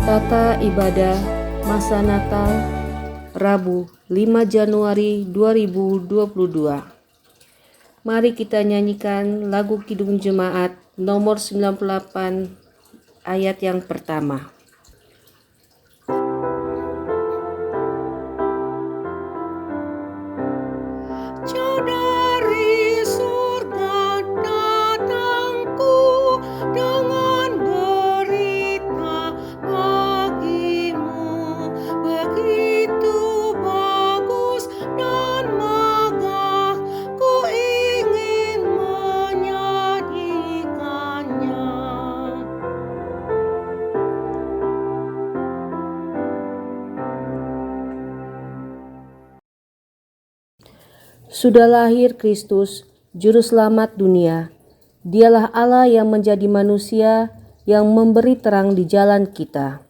Tata ibadah masa Natal Rabu 5 Januari 2022. Mari kita nyanyikan lagu Kidung Jemaat nomor 98 ayat yang pertama. Dari surga datangku dengan berita bagimu, begitu bagus dan megah, ku ingin menyanyikannya. Sudah lahir Kristus, Juru Selamat dunia. Dialah Allah yang menjadi manusia, yang memberi terang di jalan kita.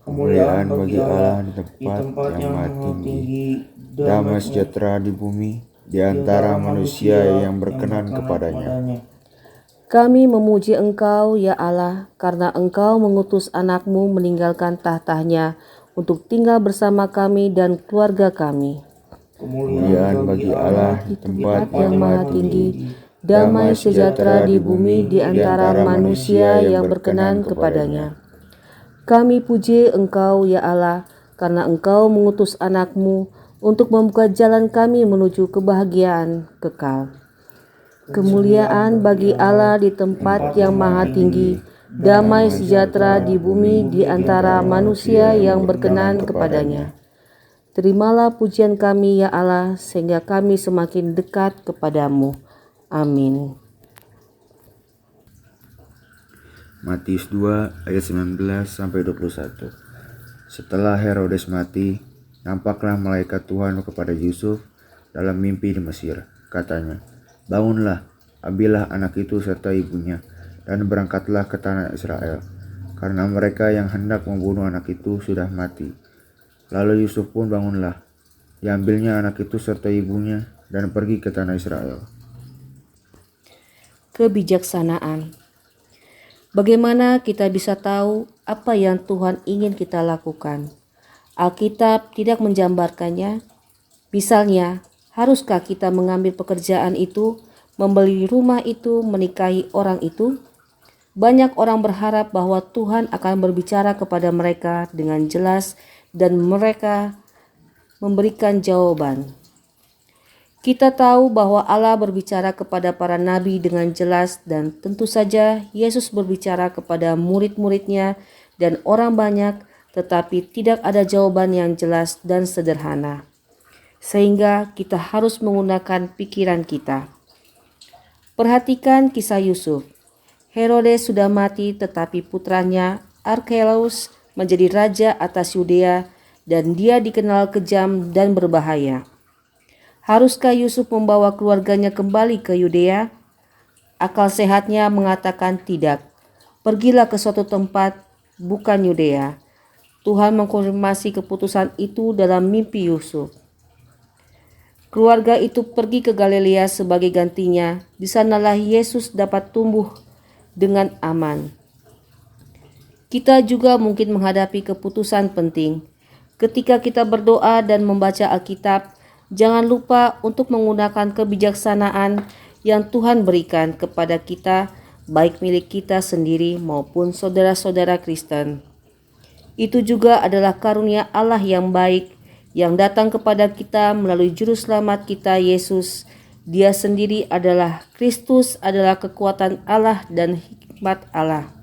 Kemuliaan bagi Allah di tempat yang maha tinggi, damai sejahtera di bumi, di antara manusia yang berkenan kepadanya. Kami memuji Engkau, ya Allah, karena Engkau mengutus anak-Mu meninggalkan tahtanya untuk tinggal bersama kami dan keluarga kami. Kemuliaan bagi Allah di tempat yang maha tinggi, damai sejahtera di bumi di antara manusia yang berkenan kepadanya. Kami puji Engkau, ya Allah, karena Engkau mengutus anak-Mu untuk membuka jalan kami menuju kebahagiaan kekal. Kemuliaan bagi Allah di tempat yang maha tinggi, damai sejahtera di bumi di antara manusia yang berkenan kepadanya. Terimalah pujian kami, ya Allah, sehingga kami semakin dekat kepadamu. Amin. Matius 2 ayat 19-21. Setelah Herodes mati, nampaklah malaikat Tuhan kepada Yusuf dalam mimpi di Mesir. Katanya, "Bangunlah, ambillah anak itu serta ibunya, dan berangkatlah ke tanah Israel, karena mereka yang hendak membunuh anak itu sudah mati." Lalu Yusuf pun bangunlah, diambilnya anak itu serta ibunya, dan pergi ke tanah Israel. Kebijaksanaan. Bagaimana kita bisa tahu apa yang Tuhan ingin kita lakukan? Alkitab tidak menjambarkannya. Misalnya, haruskah kita mengambil pekerjaan itu, membeli rumah itu, menikahi orang itu? Banyak orang berharap bahwa Tuhan akan berbicara kepada mereka dengan jelas dan mereka memberikan jawaban. Kita tahu bahwa Allah berbicara kepada para nabi dengan jelas, dan tentu saja Yesus berbicara kepada murid-muridnya dan orang banyak, tetapi tidak ada jawaban yang jelas dan sederhana. Sehingga kita harus menggunakan pikiran kita. Perhatikan kisah Yusuf. Herodes sudah mati, tetapi putranya Archelaus menjadi raja atas Yudea, dan dia dikenal kejam dan berbahaya. Haruskah Yusuf membawa keluarganya kembali ke Yudea? Akal sehatnya mengatakan tidak. Pergilah ke suatu tempat, bukan Yudea. Tuhan mengkonfirmasi keputusan itu dalam mimpi Yusuf. Keluarga itu pergi ke Galilea sebagai gantinya. Di sanalah Yesus dapat tumbuh dengan aman. Kita juga mungkin menghadapi keputusan penting. Ketika kita berdoa dan membaca Alkitab, jangan lupa untuk menggunakan kebijaksanaan yang Tuhan berikan kepada kita, baik milik kita sendiri maupun saudara-saudara Kristen. Itu juga adalah karunia Allah yang baik yang datang kepada kita melalui Juru Selamat kita, Yesus. Dia sendiri adalah Kristus, adalah kekuatan Allah dan hikmat Allah.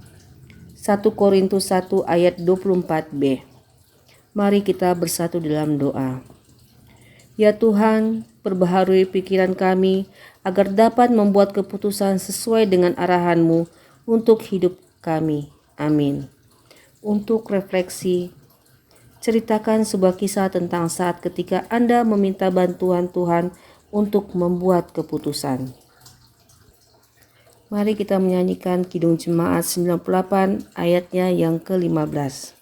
1 Korintus 1 ayat 24b. Mari kita bersatu dalam doa. Ya Tuhan, perbaharui pikiran kami agar dapat membuat keputusan sesuai dengan arahan-Mu untuk hidup kami. Amin. Untuk refleksi, ceritakan sebuah kisah tentang saat ketika Anda meminta bantuan Tuhan untuk membuat keputusan. Mari kita menyanyikan Kidung Jemaat 98 ayatnya yang ke-15.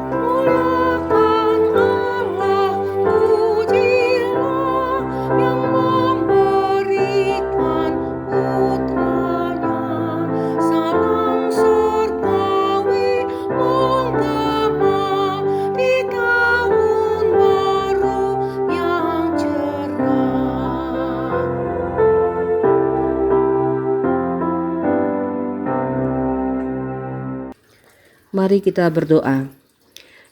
Mulakan Allah, pujilah yang memberi Mari kita berdoa.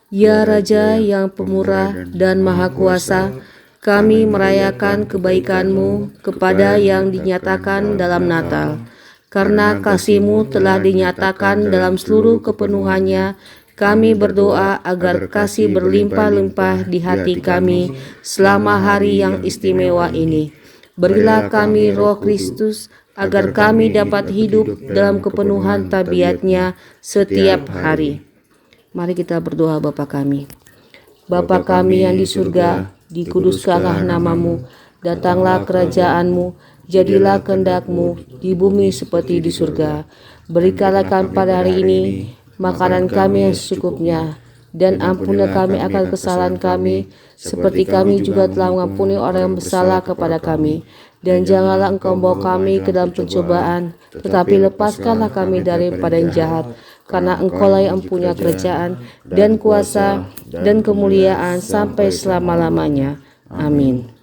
Ya Raja yang pemurah dan maha kuasa, kami merayakan kebaikan-Mu kepada yang dinyatakan dalam Natal. Karena kasih-Mu telah dinyatakan dalam seluruh kepenuhannya, kami berdoa agar kasih berlimpah-limpah di hati kami selama hari yang istimewa ini. Berilah kami Roh Kristus, agar kami dapat hidup dalam kepenuhan tabiatnya setiap hari. Mari kita berdoa. Bapa kami. Bapa kami yang di surga, dikuduskanlah nama-Mu, datanglah kerajaan-Mu, jadilah kehendak-Mu di bumi seperti di surga. Berikanlah kami pada hari ini makanan kami yang secukupnya, dan ampunilah kami akan kesalahan kami, seperti kami juga telah mengampuni orang yang bersalah kepada kami. Dan janganlah Engkau membawa kami ke dalam pencobaan, tetapi lepaskanlah kami daripada yang jahat. Karena Engkau-lah yang mempunyai kerajaan dan kuasa dan kemuliaan sampai selama-lamanya. Amin.